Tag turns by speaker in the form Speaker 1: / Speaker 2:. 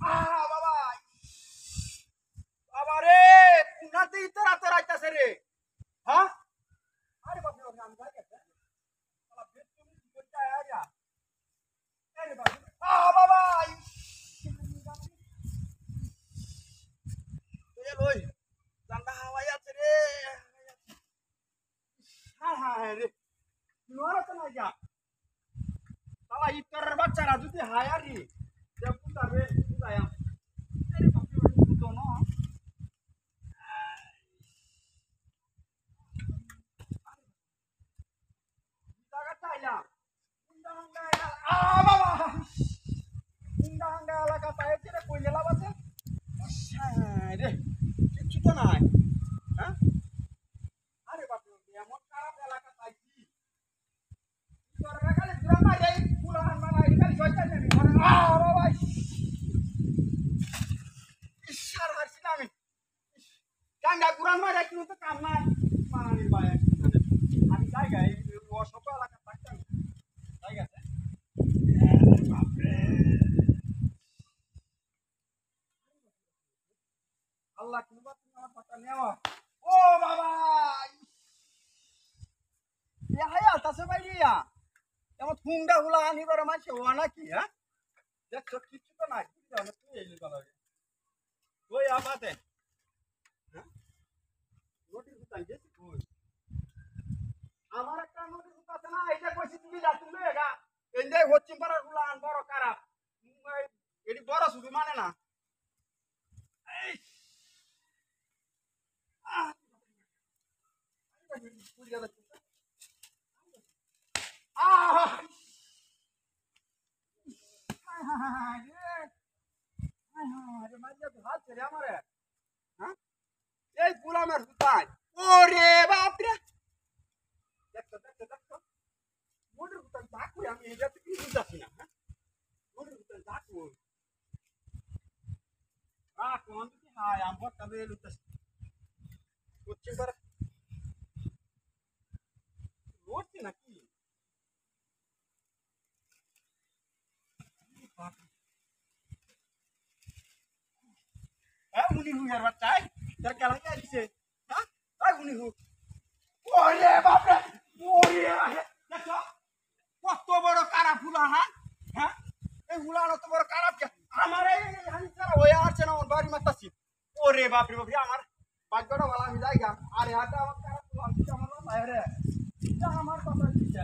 Speaker 1: বাবা বাবা রে কুনাতে ইতরা তো রাইতাছে রে হ্যাঁ আরে বাবা রে আমি যাই গেছে শালা বেশ তুমি কি করতে আয়া আরে বাবা বাবা এ লই জানলা হাওয়াই আছে রে হ্যাঁ হ্যাঁ রে নোরা তো না যা শালা ইতরের বাচ্চারা যদি হায়ারি যে পুতাবে পুতায়া আরে বাবা রে তো না Gangga kurang mah dah kita kamar mana nih bayar? Ani saya guys, workshop ala katakan, saya guys. Allah keluar tengah pakannya wah. Oh baba, ya hayal tak sebaik dia. Yang mau tunggu hula ani baru macam wana ki ya? Dia sakit juga naik, dia nak tu ini kalau. Kau ya apa teh? Notice উঠাই গেছি কই আমার একটা notice উঠাছে না এটা কইছি তুমি যাচ্ছ লইগা এন্ডাই হচ্ছিম পারার উলান বড় খারাপ এডি বড় শুধু মানে না এই এই গুলামের হুতাই ওরে বাপ রে দেখো দেখো দেখো মোটর হুতাই ডাকু আমি এটা তো কি বুঝাছি না মোটর হুতাই ডাকু কোন কি হাই আম ভট তবে লুতাস কোচিং করে রোটি নাকি উনি হুয়ার বাচ্চাই তোর কেলা কে দিছে হ্যাঁ উনি হু ওরে বাপ রে ওরে দেখো কত বড় কারা ফুলা হ্যাঁ এই ফুলানো তো বড় কারা কে আমার এই হানিসারা হয়ে আছে না ওর বাড়ি মাতাছি ওরে বাপ রে বাপ আমার ভাগ্যটা ভালো আমি যাই গা আরে হাটা আমার কারা ফুলা আমি আমার বাইরে এটা আমার কথা দিছে